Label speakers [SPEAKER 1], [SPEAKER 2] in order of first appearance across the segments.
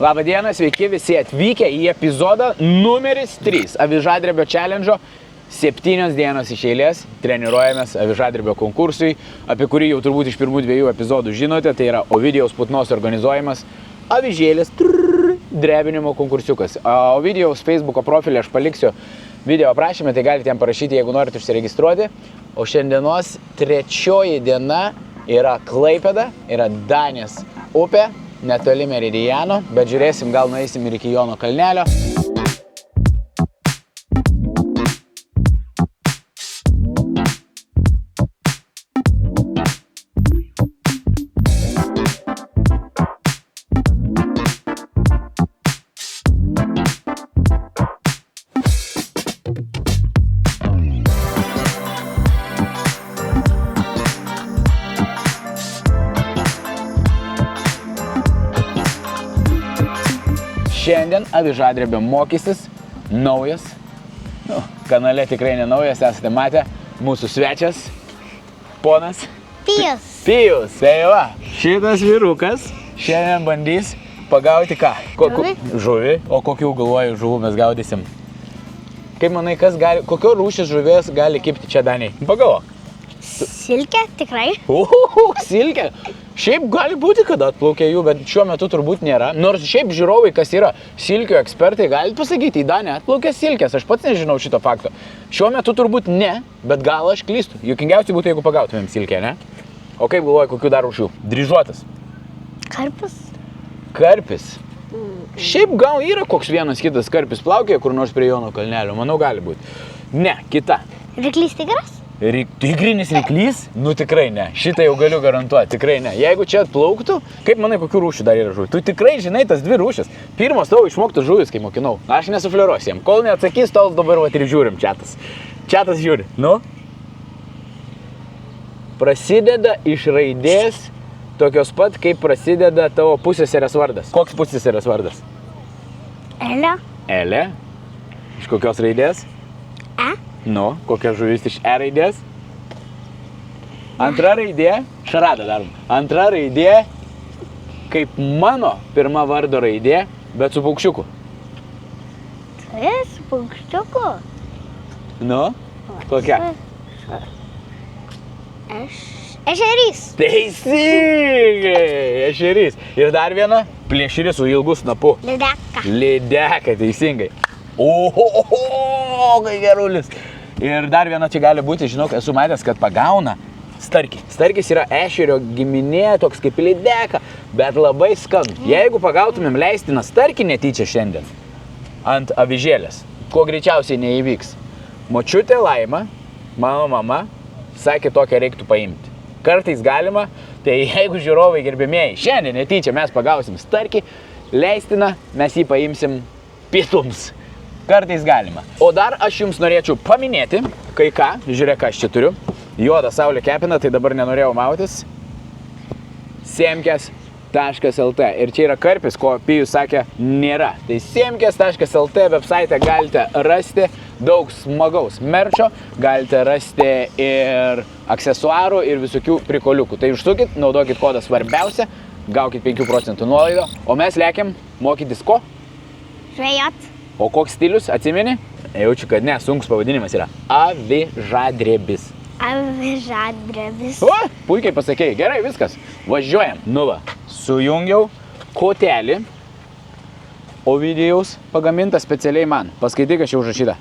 [SPEAKER 1] Labą dieną, sveiki visi atvykę į epizodą numeris 3 Avižadrebio challenge'o. 7 dienos iš eilės treniruojamės Avižadrebio konkursui, apie kurį jau turbūt iš pirmų 2 epizodų žinote. Tai yra Ovidijaus Putnos organizuojamas avižėlės drebinimo konkursiukas. Ovidijaus Facebook'o profilį aš paliksiu video aprašymę, tai galite jam parašyti, jeigu norite užsiregistruoti. O šiandienos 3 diena yra Klaipėda, yra Danės upė, netoli Meridiano, bet žiūrėsim, gal nueisim ir iki Jono kalnelio. Šiandien Avižadrebio mokysis naujas, kanale tikrai nenaujas, esate matę, mūsų svečias, ponas Pijus. Tai va, šitas vyrukas šiandien bandys pagauti ką? Žuvį. O kokių galvoju žuvų mes gaudysim? Kaip manai, kokio rūšis žuvės gali kibti čia Daniai? Pagalvok.
[SPEAKER 2] Silkė, tikrai.
[SPEAKER 1] Silkė. Šiaip gali būti, kad atplaukia jų, bet šiuo metu turbūt nėra. Nors šiaip žiūrovai, kas yra silkių ekspertai, galit pasakyti, į Danę atplaukia silkės. Aš pats nežinau šito fakto. Šiuo metu turbūt ne, bet gal aš klystu. Juokingiausiai būtų, jeigu pagautumėm silkę, ne? O kaip galvoji, kokių dar rūšių? Dryžuotas. Karpis. Šiaip gal yra koks vienas kitas karpis plaukėja kur nors prie Jono kalnelio. Manau, gali būti. Ne, kita.
[SPEAKER 2] Ryklys tigras?
[SPEAKER 1] Tigrinis ryklys? Nu tikrai ne. Šitą jau galiu garantuoti, tikrai ne. Jeigu čia atplauktų, kaip manai, kokių rūšių dar yra žuvų? Tu tikrai žinai tas 2 rūšis. Pirmas tavo išmoktas žuvis, kai mokinau. Aš nesufliuosiu jam. Kol neatsakys, tol dabar vat ir žiūrim čiatas. Čiatas žiūri. Nu? Prasideda iš raidės tokios pat, kaip prasideda tavo pusseserės vardas. Koks pusseserės vardas?
[SPEAKER 2] Elė.
[SPEAKER 1] Elė. Iš kokios raidės?
[SPEAKER 2] E.
[SPEAKER 1] Nu, kokia žuvis iš E raidės? Antra raidė, šaradą darom. Antra raidė, kaip mano pirma vardo raidė, bet su paukščiuku.
[SPEAKER 2] Tai su paukščiuku?
[SPEAKER 1] Nu, kokia?
[SPEAKER 2] Ešerys.
[SPEAKER 1] Teisingai, ešerys. Ir dar viena, plėširis su ilgu snapu.
[SPEAKER 2] Lydeka.
[SPEAKER 1] Lydeka, teisingai. Oho, kai gerulis. Ir dar viena čia gali būti, žinau, esu matęs, kad pagauna starkį. Starkis yra ešerio giminė, toks kaip lydeka, bet labai skanu. Jeigu pagautumėm leistiną starkį netyčia šiandien ant avižėlės, kuo greičiausiai neįvyks. Močiutė Laima, mano mama, sakė, tokią reiktų paimti. Kartais galima, tai jeigu žiūrovai gerbėmieji, šiandien netyčia mes pagausim starkį, leistiną, mes jį paimsim pietums. Kartais galima. O dar aš jums norėčiau paminėti, kai ką, žiūrėk, aš čia turiu. Juoda saulė kepina, tai dabar nenorėjau mautis. Semkes.lt. Ir čia yra karpis, ko Pijus sakė, nėra. Tai semkes.lt website galite rasti daug smagaus merčio, galite rasti ir aksesuarų, ir visokių prikoliukų. Tai užsukit, naudokit kodą svarbiausia, gaukit 5% nuolaidą, o mes lekiam mokytis ko?
[SPEAKER 2] Žvejot.
[SPEAKER 1] O koks stilius, atsimeni? Jaučiu, kad ne, sunkus pavadinimas yra Avižadrebis.
[SPEAKER 2] Avižadrebis.
[SPEAKER 1] O, puikiai pasakėjai. Gerai, viskas. Važiuojam. Nu va, sujungiau kotelį Ovidijaus pagamintą specialiai man. Paskaityk, aš jau užrašytą.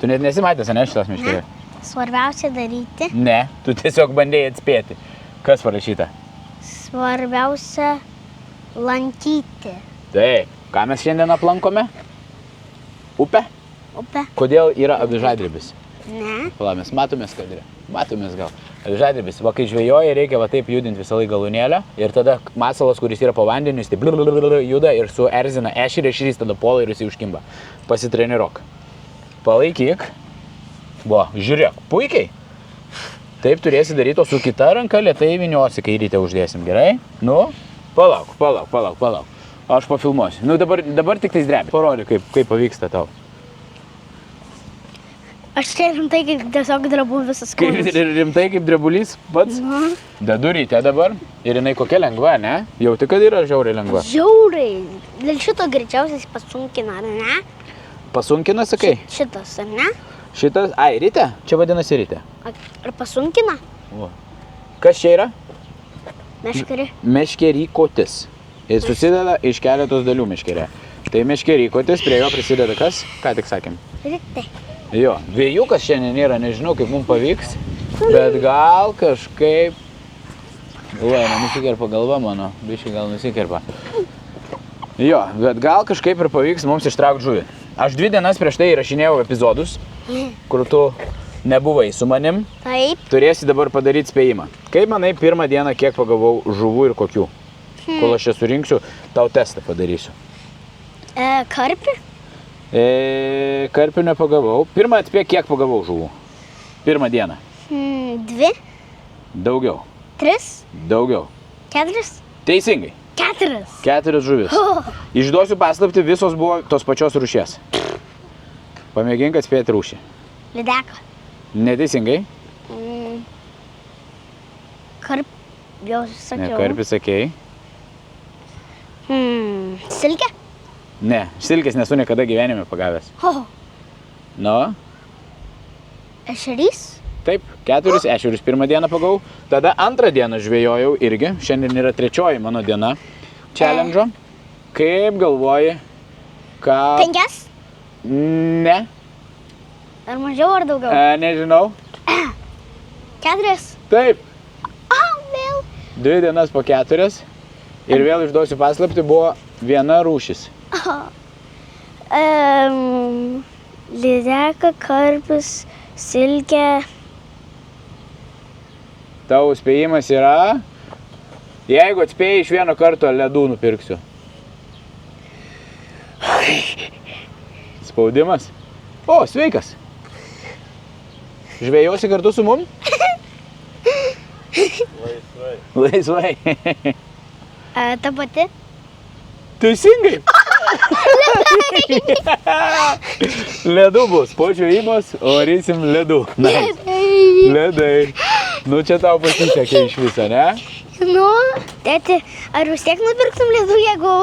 [SPEAKER 1] Tu net nesimatęs, ne, šitos miškėlė?
[SPEAKER 2] Svarbiausia daryti.
[SPEAKER 1] Ne, tu tiesiog bandėjai atspėti. Kas parašyta?
[SPEAKER 2] Svarbiausia lankyti.
[SPEAKER 1] Taip, ką mes šiandien aplankome? Upę?
[SPEAKER 2] Upę.
[SPEAKER 1] Kodėl yra avižadrebis?
[SPEAKER 2] Ne.
[SPEAKER 1] Pala, mes matomės, kad yra. Matomės gal. Avižadrebis. Va, kai žvejoja, reikia va taip judinti visą laiką galūnėlę. Ir tada masalas, kuris yra po vandeniu, jis taip juda ir suerzina ešerį, ešerys tada puola ir jis užkimba. Pasitreniruok. Palaikyk. Va, žiūrėk, puikiai. Taip turėsi daryti, o su kita ranka lėtai vyniosi, kai ryte uždėsim, gerai? Nu, palauk. Aš pafilmuosiu. Nu, dabar tik tais drebi. Parodyk, kaip pavyksta tau.
[SPEAKER 2] Aš čia rimtai kaip tiesiog drabu visas
[SPEAKER 1] Kaip
[SPEAKER 2] kūnas.
[SPEAKER 1] rimtai kaip drebulys pats.
[SPEAKER 2] Nu,
[SPEAKER 1] Dedu ryte dabar ir jinai kokia lengva, ne? Jauti, kad yra žiauriai lengva.
[SPEAKER 2] žiauriai. Dėl šito greičiausiai pasunkina, ar ne?
[SPEAKER 1] Pasunkina, sakai?
[SPEAKER 2] Šitas, ar ne?
[SPEAKER 1] Šitas, ai, ryte? Čia vadinasi ryte.
[SPEAKER 2] Ar pasunkina?
[SPEAKER 1] O. Kas čia yra?
[SPEAKER 2] Meškeri.
[SPEAKER 1] Meškerykotis. Ir susideda iš keletos dalių meškerė. Tai meškerykotis, prie jo prisideda kas? Ką tik sakėm.
[SPEAKER 2] Ryte.
[SPEAKER 1] Jo, vėjukas šiandien yra, nežinau kaip mums pavyks, bet gal kažkaip... Oi, nusikerpa galva mano, biškai gal nusikerpa. Jo, bet gal kažkaip ir pavyks mums ištraukti žuvį. Aš 2 dienas prieš tai įrašinėjau epizodus, kur tu nebuvai su manim.
[SPEAKER 2] Taip.
[SPEAKER 1] Turėsi dabar padaryti spėjimą. Kaip manai, pirmą dieną kiek pagavau žuvų ir kokių? Kol aš čia surinksiu, tau testą padarysiu.
[SPEAKER 2] Karpį?
[SPEAKER 1] Karpių nepagavau. Pirmą atspėk, kiek pagavau žuvų. Pirmą dieną.
[SPEAKER 2] 2,
[SPEAKER 1] Daugiau.
[SPEAKER 2] 3,
[SPEAKER 1] Daugiau.
[SPEAKER 2] 4,
[SPEAKER 1] Teisingai.
[SPEAKER 2] 4.
[SPEAKER 1] 4 žuvis. Išduosiu paslaptį, visos buvo tos pačios rūšies. Pamėgink atspėti rūšį.
[SPEAKER 2] Lydeka.
[SPEAKER 1] Neteisingai.
[SPEAKER 2] Jau
[SPEAKER 1] Ne,
[SPEAKER 2] sakiau.
[SPEAKER 1] karpį sakei.
[SPEAKER 2] Silkė?
[SPEAKER 1] Ne, silkės nesu niekada gyvenime pagavęs. Nu,
[SPEAKER 2] Ešerys?
[SPEAKER 1] taip, 4 ešerius pirmą dieną pagavau. Tada antrą dieną žvejojau irgi. Šiandien yra 3 mano diena challenge'o. Kaip galvoji, ką...
[SPEAKER 2] 5? Ne. Ar mažiau, ar daugiau?
[SPEAKER 1] Nežinau.
[SPEAKER 2] 4.
[SPEAKER 1] Taip,
[SPEAKER 2] Vėl.
[SPEAKER 1] 2 dienas po 4. Ir vėl išduosiu paslaptį, buvo viena rūšis.
[SPEAKER 2] Lydeka, karpis, silkė.
[SPEAKER 1] Tavo spėjimas yra, jeigu atspėjai iš vieno karto, ledų nupirksiu. Spaudimas. O, sveikas. Žvejosi kartu su mum? Laisvai.
[SPEAKER 2] Ta pati?
[SPEAKER 1] Teisingai. Ledų bus, po žvejybos, varysim ledų. Nice. Ledai. Nu čia tau pasisekė iš viso, ne?
[SPEAKER 2] Nu, tėti, ar vis tiek nupirktum ledų, jeigu...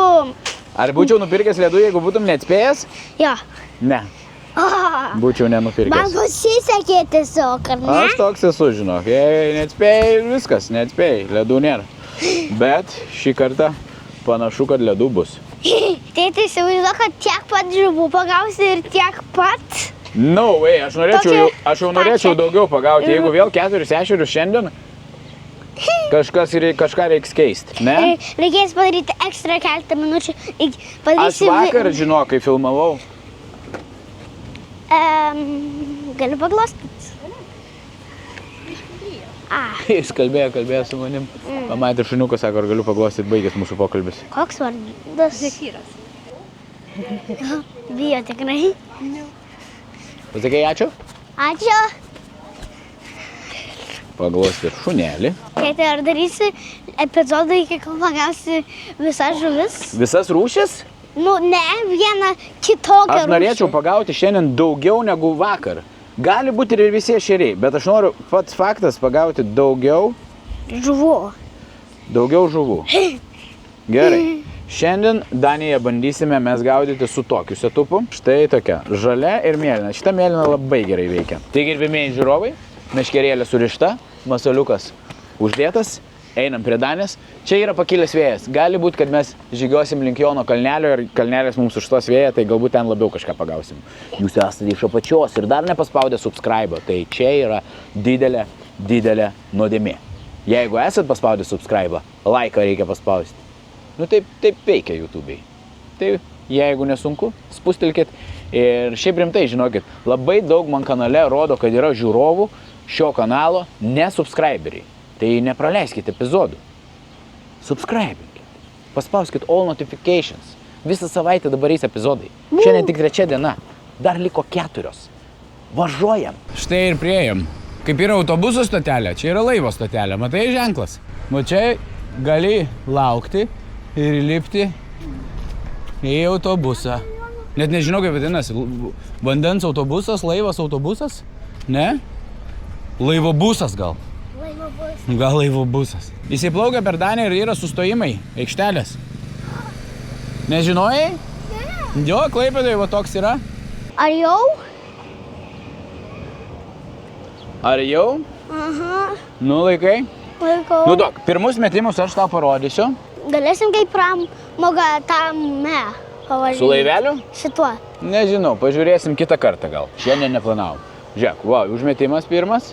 [SPEAKER 1] Ar būčiau nupirkęs ledų, jeigu būtum neatspėjęs?
[SPEAKER 2] Jo.
[SPEAKER 1] Ne, būčiau
[SPEAKER 2] Man
[SPEAKER 1] nenupirkęs.
[SPEAKER 2] pasisekė tiesiog, ar ne?
[SPEAKER 1] Aš toks esu, žinok, jei neatspėjai, viskas, neatspėjai, ledų nėra. Bet šį kartą panašu, kad ledų bus.
[SPEAKER 2] Tėti, įsivaizduoju, kad tiek pat žuvų pagausi ir tiek pat.
[SPEAKER 1] No way, aš jau norėčiau daugiau pagauti. Jeigu vėl 4 ešerius šiandien, kažką reiks keisti, ne?
[SPEAKER 2] Reikės padaryti ekstra keletą minučių.
[SPEAKER 1] Aš vakar, žinok, kai filmavau.
[SPEAKER 2] Galiu paglostyti.
[SPEAKER 1] Jis kalbėjo su manim. Pamatė šuniuką, sako, ar galiu paglostyti, baigės mūsų pokalbis.
[SPEAKER 2] Koks vardas?
[SPEAKER 3] Zekyras.
[SPEAKER 2] Bijo tikrai.
[SPEAKER 1] Pasakei ačiū?
[SPEAKER 2] Ačiū.
[SPEAKER 1] Paglostyti šunelį.
[SPEAKER 2] Tėti, ar darysi epizodą, iki kol pagausi visas žuvis?
[SPEAKER 1] Visas rūšis?
[SPEAKER 2] Nu, ne, vieną kitokią
[SPEAKER 1] Aš norėčiau pagauti šiandien daugiau negu vakar. Gali būti ir visi ešeriai, bet aš noriu pats faktas pagauti daugiau žuvų. Gerai. Šiandien Danijoje bandysime mes gaudyti su tokiu setupu. Štai tokia, žalia ir mėlyna. Šita mėlyna labai gerai veikia. Tai gerbėmėjai žiūrovai, meškerėlė surišta, masaliukas uždėtas, einam prie Danės. Čia yra pakilęs vėjas. Gali būti, kad mes žygiosim link Jono kalnelio ir kalnelis mums užstos vėją, tai galbūt ten labiau kažką pagausim. Jūs esate iš apačios ir dar nepaspaudę subscribe, tai čia yra didelė nuodėmė. Jeigu esat paspaudę subscribe, laiką reikia paspausti. Nu taip veikia YouTube'ai. Tai jeigu nesunku, spustelkit. Ir šiaip rimtai, žinokit, labai daug man kanale rodo, kad yra žiūrovų šio kanalo nesubscriberiai. Tai nepraleiskit epizodų. Subscribinkit. Paspauskit all notifications. Visą savaitę dabar eis epizodai. Šiandien tik 3 diena. Dar liko 4. Važiuojam. Štai ir priėjom. Kaip yra autobusų stotelė, čia yra laivo stotelė. Matai ženklas? Nu čia gali laukti ir lipti į autobusą. Net nežinau, kaip vadinasi. Vandens autobusas, laivas autobusas? Ne? Laivobusas gal.
[SPEAKER 2] Laivobusas.
[SPEAKER 1] Gal laivobusas. Įsiplaukia per Daniją ir yra sustojimai, aikštelės. Nežinojai? Ne. Jo, Klaipėdoje va toks yra.
[SPEAKER 2] Ar jau?
[SPEAKER 1] Ar jau?
[SPEAKER 2] Aha.
[SPEAKER 1] Nu, laikai.
[SPEAKER 2] Laikau.
[SPEAKER 1] Nu, duok, pirmus metimus aš tau parodysiu.
[SPEAKER 2] Galėsim kaip pramogą tame pavažiuoti.
[SPEAKER 1] Su laiveliu?
[SPEAKER 2] Šituo.
[SPEAKER 1] Nežinau, pažiūrėsim kitą kartą gal. Šiandien neplanavom. Žiūrėk, užmetimas pirmas.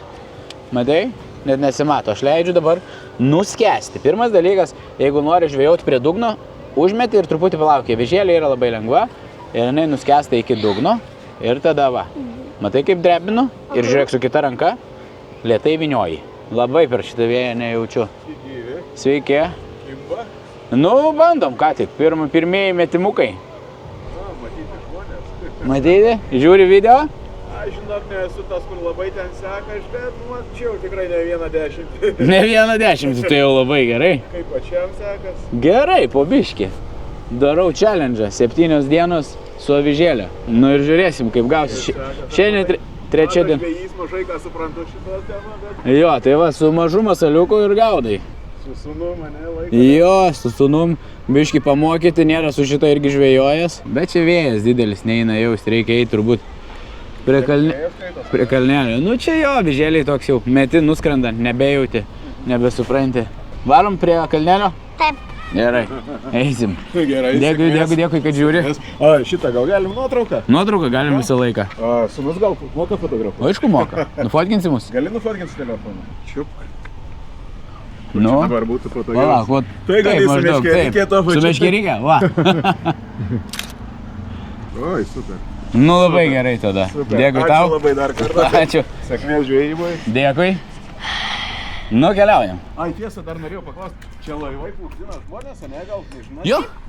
[SPEAKER 1] Matai? Net nesimato. Aš leidžiu dabar nuskesti. Pirmas dalykas, jeigu nori žvejoti prie dugno, užmeti ir truputį palaukia. Vežėlė yra labai lengva ir jinai nuskesta iki dugno. Ir tada va. Matai, kaip drebinu? Ir žiūrėk, su kita ranka lėtai vinioji. Labai per šitą vėją nejaučiu. Sveiki. Nu, bandom, ką tik. Pirmieji metimukai.
[SPEAKER 3] Matyti žmonės.
[SPEAKER 1] Matyti? Žiūri video?
[SPEAKER 3] Aš žinok, nesu tas, kur labai ten seka, bet mačiau tikrai ne 1:10.
[SPEAKER 1] Ne 1:10, tai jau labai gerai.
[SPEAKER 3] Kaip pačiam sekas?
[SPEAKER 1] Gerai, po biškį. Darau challenge, 7 dienos su avižėlė. Nu ir žiūrėsim, kaip gausis. Šiandien trečia diena.
[SPEAKER 3] Žvejys mažai ką suprantu šitą temą, bet
[SPEAKER 1] Jo, tai va, su mažu masaliuku ir gaudai.
[SPEAKER 3] su sūnu mane laiko.
[SPEAKER 1] Jo, su sūnum biškį pamokyti, nėra su šito irgi žvejojęs. Bet čia vėjas didelis, neina jaust, reikia eiti turbūt prie kalnelio. Nu čia jo, avižėliai toks jau meti nuskrendant, nebejauti, nebesupranti. Varom prie kalnelio?
[SPEAKER 2] Taip.
[SPEAKER 1] Gerai, eisim.
[SPEAKER 3] Gerai.
[SPEAKER 1] Dėkui, kad žiūri.
[SPEAKER 3] O, šitą gal galim nuotrauką?
[SPEAKER 1] Nuotrauką galim visą laiką.
[SPEAKER 3] O, sūnus gal moka fotografuoti?
[SPEAKER 1] Aišku, moka. Nufotkinsi mus?
[SPEAKER 3] Gali nufotkinti su telefonu? Čiup.
[SPEAKER 1] Nu,
[SPEAKER 3] Čia dabar būtų fotografuoti.
[SPEAKER 1] palauk, vat.
[SPEAKER 3] Tai gali
[SPEAKER 1] taip,
[SPEAKER 3] su
[SPEAKER 1] maždaug,
[SPEAKER 3] meškerykė
[SPEAKER 1] taip.
[SPEAKER 3] to pačiu.
[SPEAKER 1] Su meškerykė, va.
[SPEAKER 3] Oi, super.
[SPEAKER 1] Nu, labai gerai tada.
[SPEAKER 3] Super.
[SPEAKER 1] Dėkui
[SPEAKER 3] Ačiū
[SPEAKER 1] tau.
[SPEAKER 3] labai dar kartą.
[SPEAKER 1] Ačiū.
[SPEAKER 3] Sėkmės žvejybai.
[SPEAKER 1] Dėkui. Nu, keliaujam.
[SPEAKER 3] Ai, tiesa, dar norėjau paklausti, čia laivai plukdina žmonės, ne, gal nežinai?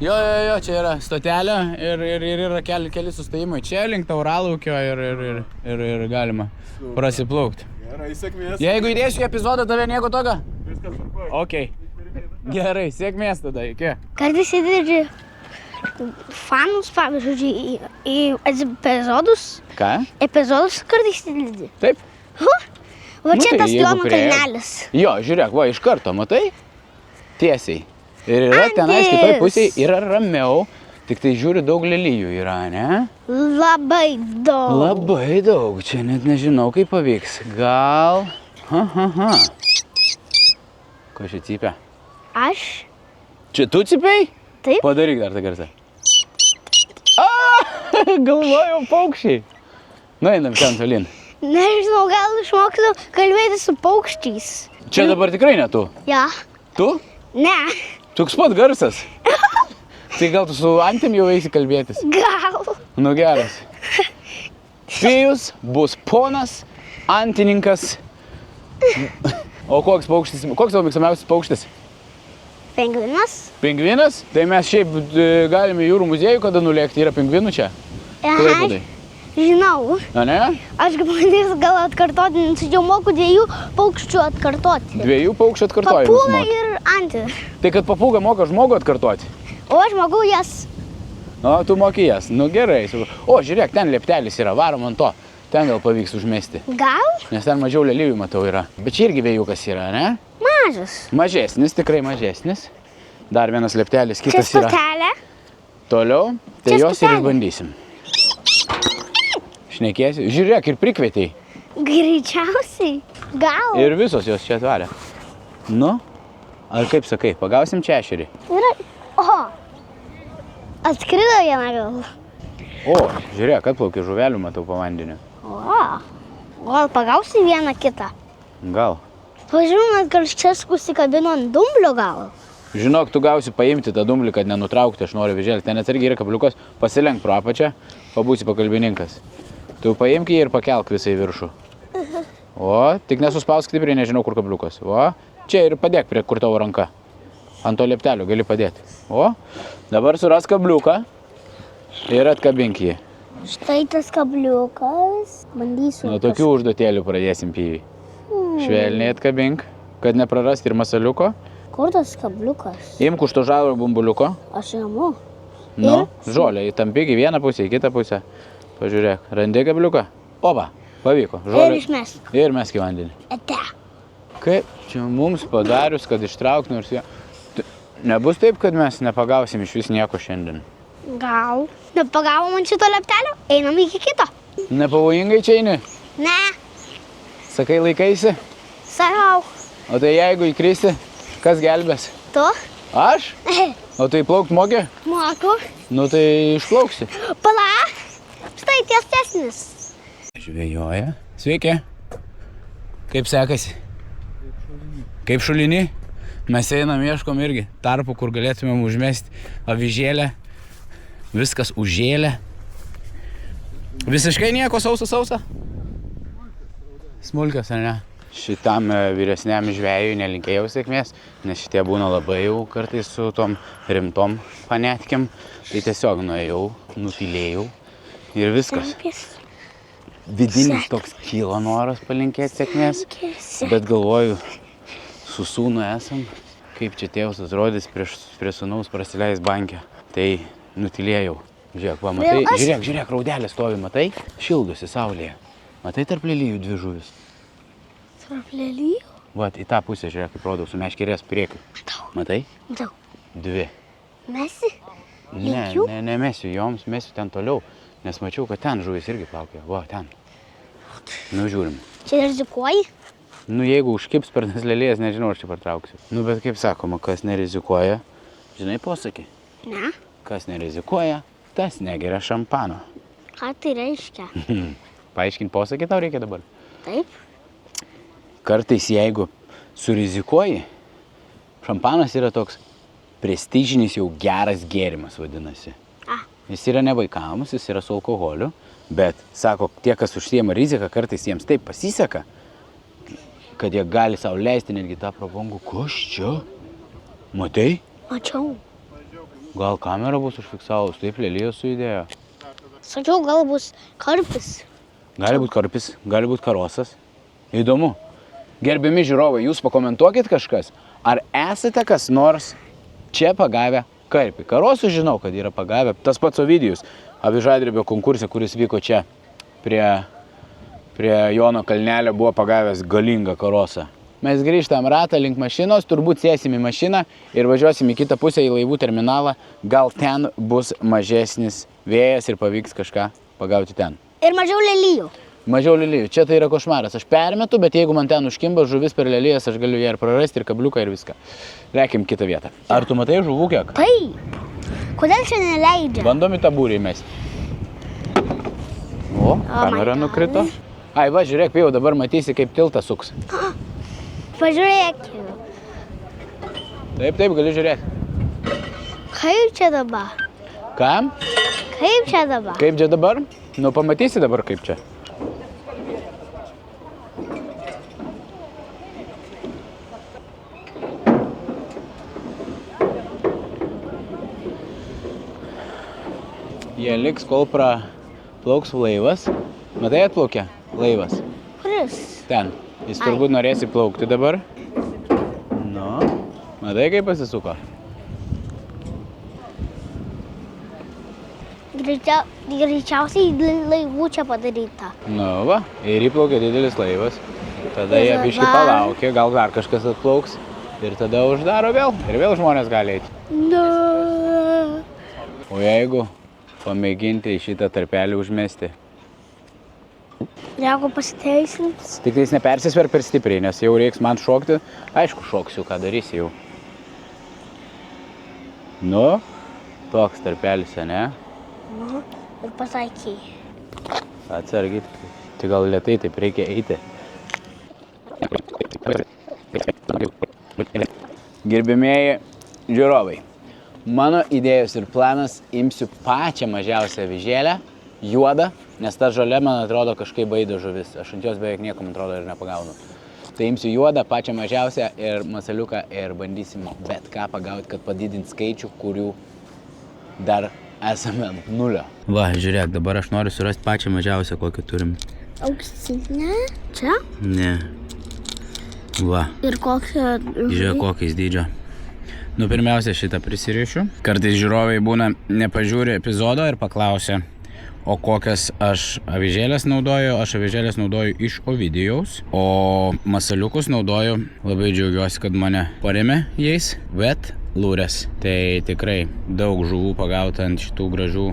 [SPEAKER 1] Jo, čia yra stotelė ir yra keli sustojimai. Čia link Tauralaukio ir galima prasiplaukti.
[SPEAKER 3] Gerai, sėkmės.
[SPEAKER 1] Jeigu įdėsiu į epizodą, tave nieko tokio?
[SPEAKER 3] Viskas tvarkoj.
[SPEAKER 1] Okei. Gerai, sėkmės tada, iki.
[SPEAKER 2] Kartais įdėdži fanus, pavyzdžiui, į epizodus.
[SPEAKER 1] Ką?
[SPEAKER 2] Epizodus kartais įdėdži.
[SPEAKER 1] Taip.
[SPEAKER 2] Va
[SPEAKER 1] Nu
[SPEAKER 2] čia
[SPEAKER 1] tai
[SPEAKER 2] tas
[SPEAKER 1] jeigu
[SPEAKER 2] Jono
[SPEAKER 1] priėjo.
[SPEAKER 2] kalnelis.
[SPEAKER 1] Jo, žiūrėk, va, iš karto, matai? Tiesiai. Ir yra tenais
[SPEAKER 2] Andis.
[SPEAKER 1] kitoj pusėje, yra ramiau, tik tai žiūri daug lelijų yra, ne?
[SPEAKER 2] Labai daug.
[SPEAKER 1] Labai daug, čia net nežinau, kaip pavyks. Gal... Ha. Ko čia cypia?
[SPEAKER 2] Aš?
[SPEAKER 1] Čia tu cypiai?
[SPEAKER 2] Taip.
[SPEAKER 1] Padaryk dar tą garsą. Galvojau paukščiai. Nu, einam ten tolin.
[SPEAKER 2] Nežinau, gal išmoksiu kalbėti su paukščiais.
[SPEAKER 1] Čia dabar tikrai ne tu.
[SPEAKER 2] Ja.
[SPEAKER 1] Tu?
[SPEAKER 2] Ne.
[SPEAKER 1] Toks pat garsas. Tai gal tu su antim jau eisi kalbėtis?
[SPEAKER 2] Gal.
[SPEAKER 1] Nu geras. Pijus bus ponas, antininkas. O koks paukštis? Koks tavo mėgstamiausias paukštis?
[SPEAKER 2] Pingvinas.
[SPEAKER 1] Pingvinas? Tai mes šiaip galime į jūrų muziejų kada nulėkti. Yra pingvinų čia? Klaipėdoj.
[SPEAKER 2] Žinau.
[SPEAKER 1] A ne?
[SPEAKER 2] Aš bandysiu gal atkartoti, nes jau moku 2 paukščių atkartoti.
[SPEAKER 1] 2 paukščių atkartojimus
[SPEAKER 2] Papūga
[SPEAKER 1] moki.
[SPEAKER 2] ir antį.
[SPEAKER 1] Tai kad papūga moka žmogų atkartoti.
[SPEAKER 2] O aš moku jas.
[SPEAKER 1] O, tu moki jas. Nu gerai. O, žiūrėk, ten lieptelis yra. Varom ant to. Ten gal pavyks užmesti.
[SPEAKER 2] Gal?
[SPEAKER 1] Nes ten mažiau lelijų matau yra. Bet čia irgi vėjukas yra, ne?
[SPEAKER 2] Mažas.
[SPEAKER 1] Mažesnis, tikrai mažesnis. Dar vienas lieptelis,
[SPEAKER 2] Čia
[SPEAKER 1] kitas yra.
[SPEAKER 2] stotelė.
[SPEAKER 1] Toliau, tai
[SPEAKER 2] Čia
[SPEAKER 1] jos ir
[SPEAKER 2] stotelė.
[SPEAKER 1] išbandysim. Šnekėsi. Žiūrėk, ir prikvietei.
[SPEAKER 2] Greičiausiai. Gal.
[SPEAKER 1] Ir visos jos čia atvarė. Nu, ar kaip sakai, pagausim čia ešerį?
[SPEAKER 2] Yra... O. Atskrido vieną gal.
[SPEAKER 1] O, žiūrėk, atplaukė žuvelių, matau po vandeniu.
[SPEAKER 2] O. Gal pagausi vieną kitą.
[SPEAKER 1] Gal.
[SPEAKER 2] Pažiūrėjau, kad čia užsikabino ant dumblio gal.
[SPEAKER 1] Žinok, tu gausi paimti tą dumblį, kad nenutraukti, aš noriu vežėlį. Ten atsargiai yra kabliukas, pasilenk pro apačią, pabūsi pakalbininkas. Tu paimk jį ir pakelk visai viršų. O, tik nesuspausk stipriai, nežinau kur kabliukas. O, čia ir padėk prie kur tavo ranka. Ant to lieptelio gali padėti. O, dabar suras kabliuką ir atkabink jį.
[SPEAKER 2] Štai tas kabliukas. Bandysiu.
[SPEAKER 1] Nuo tokių užduotėlių pradėsim pyvį. Švelniai atkabink, kad neprarasti ir masaliuko.
[SPEAKER 2] Kur tas kabliukas?
[SPEAKER 1] Imk už to žalio bumbuliuko.
[SPEAKER 2] Aš imu.
[SPEAKER 1] Nu, žolė, įtampyk į vieną pusę, į kitą pusę. Pažiūrėk, randi kabliuką? Opa, pavyko.
[SPEAKER 2] Ir
[SPEAKER 1] Žolė.
[SPEAKER 2] išmesk.
[SPEAKER 1] Ir mesk į vandenį.
[SPEAKER 2] Ate.
[SPEAKER 1] Kaip čia mums padarius, kad ištrauk nors jie... Nebus taip, kad mes nepagausim iš vis nieko šiandien.
[SPEAKER 2] Gal. Nepagavom ant šito leptelio, einam iki kito.
[SPEAKER 1] Nepavojingai čia eini?
[SPEAKER 2] Ne,
[SPEAKER 1] Sakai, laikaisi?
[SPEAKER 2] sakau.
[SPEAKER 1] O tai jeigu įkrisi, kas gelbės?
[SPEAKER 2] Tu?
[SPEAKER 1] Aš? O tai plaukt moki?
[SPEAKER 2] Moku.
[SPEAKER 1] Nu tai išplauksi.
[SPEAKER 2] Pala. Štai tiesesnis.
[SPEAKER 1] Žvejoja. Sveiki. Kaip sekasi? Kaip šulini? Mes einam, ieškom irgi tarpų, kur galėtumėm užmesti avižėlę. Viskas užėlė. Visiškai nieko sausa. Smulkios, ar ne? Šitam vyresniam žvejui nelinkėjau sėkmės, nes šitie būna labai jau kartais su tom rimtom panetkėm. Tai tiesiog nuėjau, nutylėjau ir viskas. Vidinis toks kyla noras palinkėti sėkmės, bet galvoju, su sūnu esam, kaip čia tėvas atrodys prie sūnaus prasileis bankę. Tai nutylėjau. Žiūrėk, va, matai, žiūrėk, raudelė stovi, matai, šildosi saulėje. Matai tarp lelijų dvi žuvis.
[SPEAKER 2] Tarp lelijų?
[SPEAKER 1] Vat, į tą pusę, žiūrėk, kaip rodau, su meškerės priekiu. Matai?
[SPEAKER 2] Matau.
[SPEAKER 1] Dvi.
[SPEAKER 2] Mesi?
[SPEAKER 1] Ne, mesiu joms, mesiu ten toliau, nes mačiau, kad ten žuvis irgi plaukė. Va, ten. Nu, žiūrim.
[SPEAKER 2] Čia rizikuoji?
[SPEAKER 1] Nu, jeigu užkips per tas lelijas, nežinau, aš čia partrauksiu. Nu, bet kaip sakoma, kas nerizikuoja, žinai posakį?
[SPEAKER 2] Ne.
[SPEAKER 1] Kas nerizikuoja, tas negeria šampano.
[SPEAKER 2] Ką tai reiškia?
[SPEAKER 1] Paaiškint posakį tau reikia dabar.
[SPEAKER 2] Taip.
[SPEAKER 1] Kartais, jeigu surizikuoji, šampanas yra toks prestižinis jau geras gėrimas, vadinasi. Jis yra ne vaikams, jis yra su alkoholiu, bet, sako, tie, kas užsiema riziką, kartais jiems taip pasiseka, kad jie gali sau leisti netgi tą prabangų. Kas čia? Matai?
[SPEAKER 2] Mačiau.
[SPEAKER 1] Gal kamera bus užfiksavus, taip lelijos sujudėjo.
[SPEAKER 2] Sakiau, gal bus karpis.
[SPEAKER 1] Gali būti karpis, gali būti karosas. Įdomu. Gerbiami žiūrovai, jūs pakomentuokit kažkas, ar esate kas nors čia pagavę karpį. Karosų žinau, kad yra pagavę. Tas pats Ovidijus, avižadrebio konkurse, kuris vyko čia prie Jono kalnelio, buvo pagavęs galingą karosą. Mes grįžtam ratą link mašinos, turbūt sėsim į mašiną ir važiuosim į kitą pusę, į laivų terminalą. Gal ten bus mažesnis vėjas ir pavyks kažką pagauti ten.
[SPEAKER 2] Ir mažiau lelijų.
[SPEAKER 1] Mažiau lelijų. Čia tai yra košmaras. Aš permetu, bet jeigu man ten užkimba žuvis per lelijas, aš galiu ją ir prarasti, ir kabliuką, ir viską. Reikim kitą vietą. Ar tu matai žuvų kiek?
[SPEAKER 2] Taip. Kodėl čia neleidžia?
[SPEAKER 1] Bandom į tą būrį įmesti. O, kamera nukrito. Ai, va, žiūrėk, jau dabar matysi, kaip tiltas suks.
[SPEAKER 2] Pažiūrėk.
[SPEAKER 1] Taip, gali žiūrėti.
[SPEAKER 2] Kaip čia dabar?
[SPEAKER 1] Kam?
[SPEAKER 2] Kaip čia dabar?
[SPEAKER 1] Kaip čia dabar? Nu, pamatysi dabar kaip čia. Jie liks, kol praplauks laivas. Matai, atplaukia laivas?
[SPEAKER 2] Kuris?
[SPEAKER 1] Ten. Jis turbūt norės įplaukti dabar. Nu, matai, kaip pasisuko?
[SPEAKER 2] Greičiausiai laivų čia padaryta.
[SPEAKER 1] Nu va, ir įplaukė didelis laivas. Tada jie biškį palaukė, gal dar kažkas atplauks. Ir tada uždaro vėl. Ir vėl žmonės gali eiti.
[SPEAKER 2] Nu.
[SPEAKER 1] O jeigu pamėginti į šitą tarpelį užmesti?
[SPEAKER 2] Jeigu pasiteisins.
[SPEAKER 1] Tik tais nepersisver per stipriai, nes jau reiks man šokti. Aišku, šoksiu, ką darysi jau. Nu, toks tarpelis, ne?
[SPEAKER 2] Nu, ir pasakė.
[SPEAKER 1] Atsargiai. Tai gal lėtai, taip reikia eiti. Gerbimieji žiūrovai, mano idėjos ir planas imsiu pačią mažiausią avižėlę, juodą, nes ta žolė, man atrodo, kažkaip baido žuvis. Aš ant jos beveik nieko, man atrodo, ir nepagaunu. Tai imsiu juodą, pačią mažiausią ir masaliuką ir bandysim bet ką pagauti, kad padidint skaičių, kurių dar esame ant nulio. Va, žiūrėk, dabar aš noriu surasti pačią mažiausią, kokią turim.
[SPEAKER 2] Auksinė? Čia?
[SPEAKER 1] Ne. Va.
[SPEAKER 2] Ir kokią...
[SPEAKER 1] Žiūrėk, kokiais dydžio.
[SPEAKER 4] Nu, pirmiausia, šitą prisirišiu. Kartais žiūrovai būna nepažiūri epizodo ir paklausia, o kokias aš avižėlės naudoju. Aš avižėlės naudoju iš Ovidijaus, o masaliukus naudoju. Labai džiaugiuosi, kad mane paremė jais. Vet lūrės. Tai tikrai daug žuvų pagauta ant šitų gražių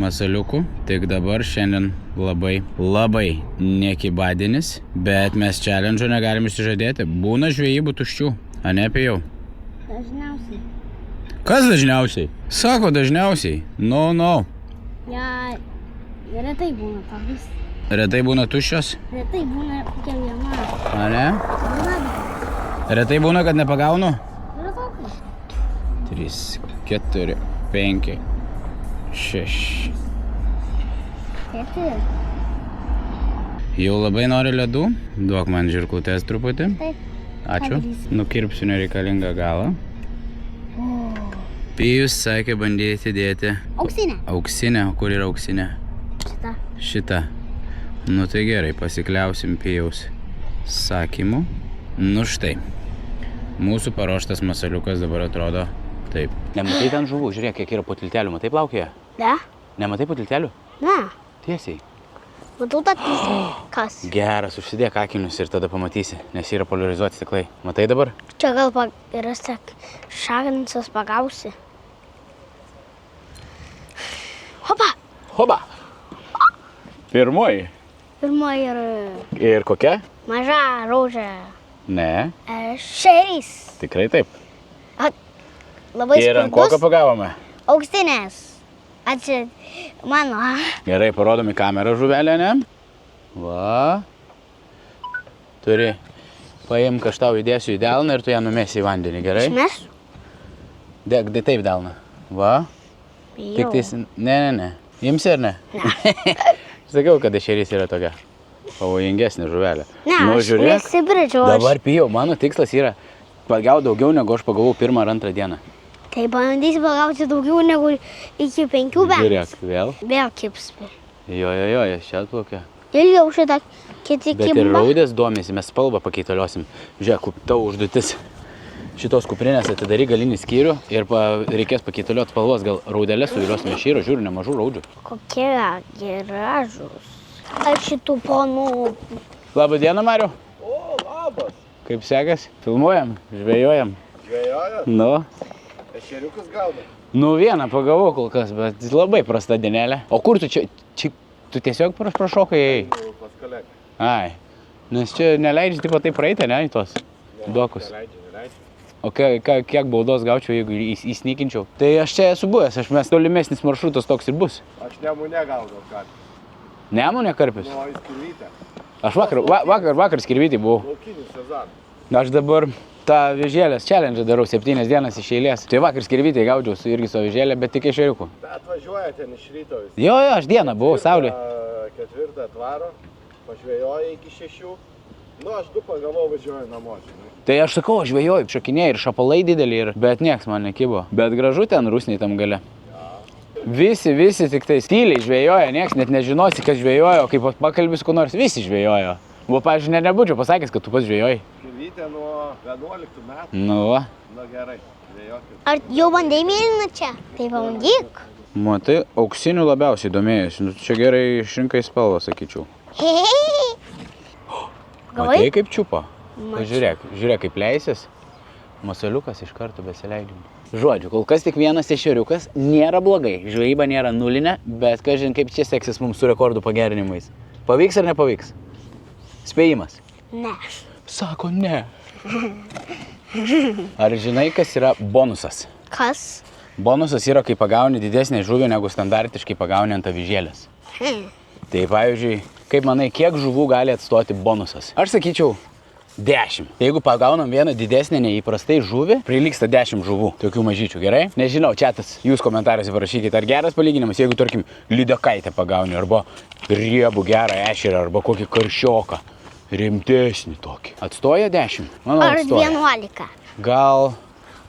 [SPEAKER 4] masaliukų. Tik dabar šiandien labai nekibadinis, bet mes challenge negalim išsižadėti. Būna žvejybų tuščių, a ne apie jau?
[SPEAKER 2] Dažniausiai.
[SPEAKER 4] Kas dažniausiai? Sako dažniausiai. No.
[SPEAKER 2] Ja, retai būna tokiais.
[SPEAKER 4] Retai būna tuščios?
[SPEAKER 2] Retai būna kokia viena.
[SPEAKER 4] A ne?
[SPEAKER 2] Būna
[SPEAKER 4] Retai būna, kad nepagaunu?
[SPEAKER 2] retokai.
[SPEAKER 4] 3, 4, 5, 6.
[SPEAKER 2] Tėti.
[SPEAKER 4] Jau labai nori ledų? Duok man žirklutės truputį.
[SPEAKER 2] Taip.
[SPEAKER 4] Ačiū.
[SPEAKER 2] Padarysiu.
[SPEAKER 4] Nukirpsiu nereikalingą galą. Pijus sakė bandyti dėti
[SPEAKER 2] Auksinė.
[SPEAKER 4] auksinę. Kur yra auksinė?
[SPEAKER 2] Šita.
[SPEAKER 4] Šita. Nu tai gerai, pasikliausim Pijaus sakymu. Nu štai. Mūsų paruoštas masaliukas dabar atrodo taip. Nematai ten žuvų? Žiūrėk, kiek yra po tiltelių. Matai plaukėje?
[SPEAKER 2] Ne?
[SPEAKER 4] Nematai po tiltelių?
[SPEAKER 2] Ne.
[SPEAKER 4] Tiesiai.
[SPEAKER 2] Matau tą tisą. Kas?
[SPEAKER 4] Geras, užsidėk akinius ir tada pamatysi, nes yra poliarizuoti stiklai. Matai dabar?
[SPEAKER 2] Čia gal yra šakninsas pagausi. Hopa!
[SPEAKER 1] Hoba. Pirmoji.
[SPEAKER 2] Pirmoji yra
[SPEAKER 1] Ir kokia?
[SPEAKER 2] maža rožė.
[SPEAKER 1] Ne,
[SPEAKER 2] Šerys.
[SPEAKER 1] tikrai taip.
[SPEAKER 2] Labai
[SPEAKER 1] Ir ant kokio pagavome?
[SPEAKER 2] Auksinės. Ačiū mano.
[SPEAKER 1] Gerai, parodom į kamerą žuvelę, ne? Va. Turi paimk, aš tau įdėsiu į delną ir tu ją numesi į vandenį, gerai?
[SPEAKER 2] Išmesiu?
[SPEAKER 1] Dėk, taip delną. Va. Tik tais, ne. Imsi ar ne?
[SPEAKER 2] Ne.
[SPEAKER 1] Sakiau, kad ešerys yra tokia pavojingesnė žuvelė.
[SPEAKER 2] Ne,
[SPEAKER 1] Nu,
[SPEAKER 2] aš
[SPEAKER 1] žiūrėk,
[SPEAKER 2] nesibridžiau.
[SPEAKER 1] dabar Pijau, mano tikslas yra pagaut daugiau, negu aš pagavau pirmą ar antrą dieną.
[SPEAKER 2] Tai bandysi pagauti daugiau negu iki 5 bent.
[SPEAKER 1] Žiūrėk, vėl.
[SPEAKER 2] Vėl kipspi.
[SPEAKER 1] Jo, jis čia atplaukia.
[SPEAKER 2] Ilgiau šitą kiti
[SPEAKER 1] Bet ir
[SPEAKER 2] kimba.
[SPEAKER 1] raudės domisi, mes spalvą pakeitaliosim. Žiūrėk, tavo užduotis. Šitos kuprinės atidary galinį skyrių ir reikės pakeitalioti spalvos, gal raudelės suviliosim iš šyro, žiūriu, nemažų raudžių.
[SPEAKER 2] Kokie gražus. Aš šitų ponų.
[SPEAKER 1] Labą dieną, Mariau.
[SPEAKER 3] O, labas.
[SPEAKER 1] Kaip sekas? Filmuojam, žvejojam.
[SPEAKER 3] Žvejojat?
[SPEAKER 1] Nu.
[SPEAKER 3] Ešeriukus gauna.
[SPEAKER 1] Nu vieną pagavau kol kas, bet labai prasta dienelė. O kur tu čia tu tiesiog prašokai?
[SPEAKER 3] Pas kolegą.
[SPEAKER 1] Ai, nes čia neleidži tipo taip praeiti, ne, į tos dokus.
[SPEAKER 3] Neleidžia.
[SPEAKER 1] O kiek baudos gaučiau, jeigu įsnykinčiau? Tai aš čia esu buvęs, mes tolimesnis maršrutas toks ir bus.
[SPEAKER 3] Aš Nemune gaudau karpį.
[SPEAKER 1] Nemune karpis?
[SPEAKER 3] Nu, į skirvytę.
[SPEAKER 1] Aš vakar skirvytį buvau.
[SPEAKER 3] Laukinis sezonas.
[SPEAKER 1] Aš dabar tą vėžėlės challenge darau 7 dienas iš eilės. Tai vakar skirvytį gaudžiau su irgi su vėžėlė, bet tik ešeriukų.
[SPEAKER 3] Bet važiuoja ten iš ryto vis.
[SPEAKER 1] Jo, aš dieną buvau, saulė.
[SPEAKER 3] 4 atvaro, pažvejoja iki 6. Nu, aš 2 pagavau, važiuoju namo, žinai.
[SPEAKER 1] Tai aš sakau, aš žvejoju, šokinėjai ir šapalai dideli, bet nieks man nekibo. Bet gražu ten rusniai tam gale. Visi tik tai tyliai žvejoja, nieks net nežinosi, kas žvejojo, kaip pakalbis ku nors, visi žvejojo. Buvo, pavyzdžiui, nebūčiau pasakęs, kad tu pats žvejojai.
[SPEAKER 3] Skirvytė nuo 11 metų.
[SPEAKER 1] Nu va.
[SPEAKER 3] Nu, gerai, žvejokit.
[SPEAKER 2] Ar jau bandai mėlyną čia? Tai pabandyk.
[SPEAKER 1] Matai, auksinių labiausiai domėjusi. Nu, čia gerai išrinkai spalvą, sakyčiau.
[SPEAKER 2] Gavai?
[SPEAKER 1] Matai, kaip čiupo?
[SPEAKER 2] Mačiau.
[SPEAKER 1] Žiūrėk, kaip leisis. Masaliukas iš karto besileidžiam. Žodžiu, kol kas tik vienas ešeriukas, nėra blogai. Žvejyba nėra nulinė, bet kažin kaip čia seksis mums su rekordų pagerinimais. Pavyks ar nepavyks? Spėjimas.
[SPEAKER 2] Ne.
[SPEAKER 1] Sako ne. Ar žinai, kas yra bonusas?
[SPEAKER 2] Kas?
[SPEAKER 1] Bonusas yra, kai pagauni didesnį žuvį negu standartiškai pagauni ant avižėlės. Tai pavyzdžiui, kaip manai, kiek žuvų gali atstoti bonusas? Aš sakyčiau 10. Jeigu pagaunam vieną didesnę neįprastai žuvį, prilygsta 10 žuvų, tokių mažyčių, gerai? Nežinau, čiatas, jūs komentaruose parašykite, ar geras palyginimas, jeigu, tarkim, lydekaitę pagauni, arba riebų gerą ešerį, arba kokį karšioką, rimtesnį tokį. Atstoja 10? Manau,
[SPEAKER 2] Ar
[SPEAKER 1] atstoja.
[SPEAKER 2] 11?
[SPEAKER 1] Gal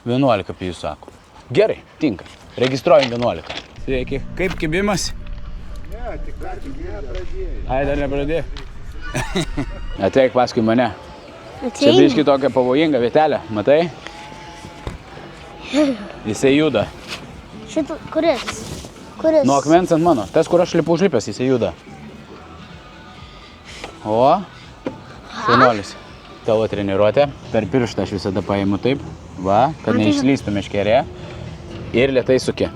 [SPEAKER 1] 11, apie jūs sako. Gerai, tinka. Registruojam 11. Sveiki. Kaip kibimas?
[SPEAKER 3] Ne, tik nepradėjai.
[SPEAKER 1] Ai, dar nepradėjai. Ateik paskui mane. Čia biški tokia pavojinga vietelė, matai?
[SPEAKER 4] Jisai juda.
[SPEAKER 2] Šitą, kuris? Kuris?
[SPEAKER 4] Nuo akmens ant mano. Tas, kur aš lipu užlipęs, jisai juda. O, šaunuolis. Tavo treniruotė. Per pirštą aš visada paimu taip. Va, kad neišslystų meškerė. Ir lėtai suki.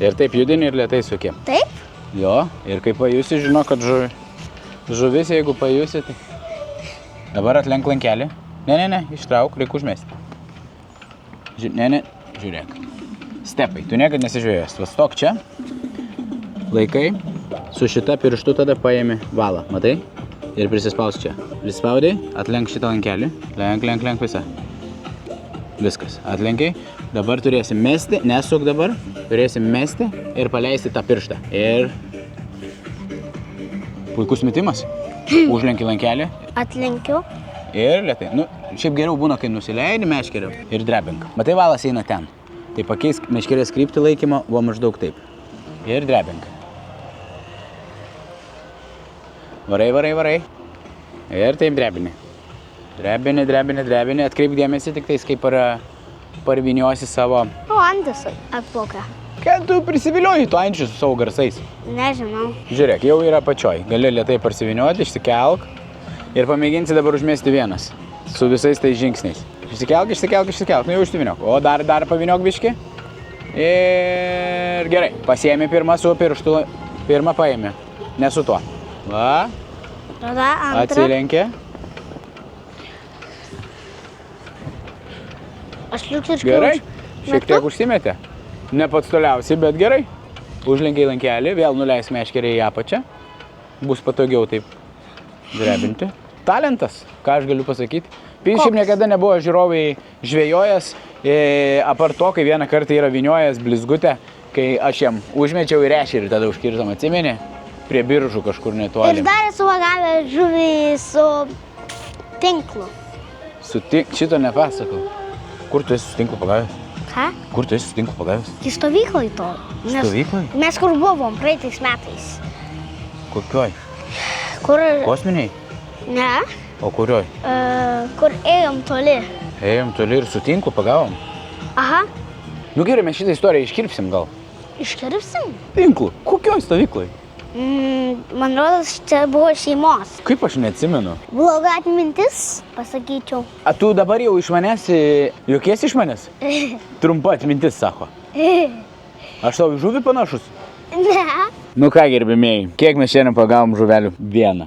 [SPEAKER 4] Ir taip judini ir lėtai suki.
[SPEAKER 2] Taip?
[SPEAKER 4] Jo, ir kai pajusi, žino, kad žuvis, jeigu pajusi, tai... Dabar atlenk lankelį. Ne, ištrauk, reikia užmesti. Ne, žiūrėk. Stepai, tu niekad nesižiūrėjęs. Vastok čia, laikai, su šita pirštu tada paėmi valą, matai? Ir prisispaus čia. Prispaudai, atlenk šitą lankelį. Lenk visą. Viskas, atlenkiai. Dabar turėsim mesti, nesuk dabar. Turėsim mesti ir paleisti tą pirštą. Ir... Puikus metimas. Užlenki lankelį.
[SPEAKER 2] Atlenkiu.
[SPEAKER 4] Ir lėtai. Nu, šiaip geriau būna, kai nusileidi meškerę ir drebink. Matai, valas eina ten. Tai pakeisk meškerės kryptį laikymą, va maždaug taip. Ir drebink. Varai. Ir taip drebini. Drebini. Atkreip dėmesį tik tais, kaip parviniosi savo...
[SPEAKER 2] O, Andesai atplaukia.
[SPEAKER 4] Kad tu prisivilioji tu ančius su savo garsais.
[SPEAKER 2] Nežinau.
[SPEAKER 4] Žiūrėk, jau yra pačioj. Gali lėtai parsivinioti, išsikelk. Ir pamėginsi dabar užmesti vienas. Su visais tais žingsniais. Išsikelk. Nu jau užsiviniok. O dar paviniok biškį. Ir gerai. Pasiėmė pirmą su pirštu. Pirmą paėmė. Ne su tuo. Va.
[SPEAKER 2] Tada antrą.
[SPEAKER 4] Atsilenkė.
[SPEAKER 2] Aš liuksiškai
[SPEAKER 4] Gerai. Šiek tiek užsimetė. Ne pats toliausiai, bet gerai. Užlenkiai lankelį, vėl nuleisk meškerę į apačią. Bus patogiau taip drebinti. Talentas, ką aš galiu pasakyti. Šiaip niekada nebuvo žiūrovai žvejojęs, apart to, kai vieną kartą yra vyniojęs blizgutę, kai aš jam užmečiau į ešerį, tada užkirtam, atsimeni, prie biržų kažkur netoli.
[SPEAKER 2] Ir dar esu pagavę žuvį su tinklu.
[SPEAKER 4] Šito nepasakau. Kur tu esi su tinklu pagavęs?
[SPEAKER 2] Ką?
[SPEAKER 4] Kur tu esi su tinklu pagavęs?
[SPEAKER 2] Į stovyklai to.
[SPEAKER 4] Stovyklai?
[SPEAKER 2] Mes kur buvom praeitais metais.
[SPEAKER 4] Kokioj?
[SPEAKER 2] Kur...
[SPEAKER 4] Kosminiai?
[SPEAKER 2] Ne.
[SPEAKER 4] O kurioj?
[SPEAKER 2] Kur ėjom toli.
[SPEAKER 4] Ėjom toli ir su tinklu pagavom.
[SPEAKER 2] Aha.
[SPEAKER 4] Nu gerai, mes šitą istoriją iškirpsim gal.
[SPEAKER 2] Iškirpsim?
[SPEAKER 4] Tinklu? Kokioj stovyklai?
[SPEAKER 2] Man rodos, čia buvo šeimos.
[SPEAKER 4] Kaip aš neatsimenu?
[SPEAKER 2] Bloga atmintis, pasakyčiau.
[SPEAKER 4] A tu dabar jau iš manęs, juokiesi iš manęs? Trumpa atmintis, sako. Aš tau į žuvį panašus?
[SPEAKER 2] Ne.
[SPEAKER 4] Nu ką, gerbimieji, kiek mes šiandien pagavom žuvelių? Vieną.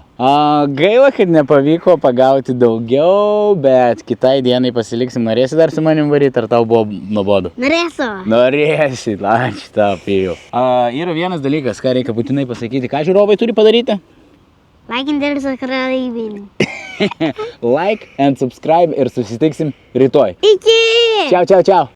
[SPEAKER 4] Gaila, kad nepavyko pagauti daugiau, bet kitai dienai pasiliksim. Norėsi dar su manim varyti, ar tau buvo nuobodu?
[SPEAKER 2] Norėsiu.
[SPEAKER 4] Norėsi, ačiū tau, pijau. Yra vienas dalykas, ką reikia būtinai pasakyti. Ką žiūrovai turi padaryti?
[SPEAKER 2] Laikinti ir subscribe.
[SPEAKER 4] Like and subscribe ir susitiksim rytoj.
[SPEAKER 2] Iki!
[SPEAKER 4] Čiau.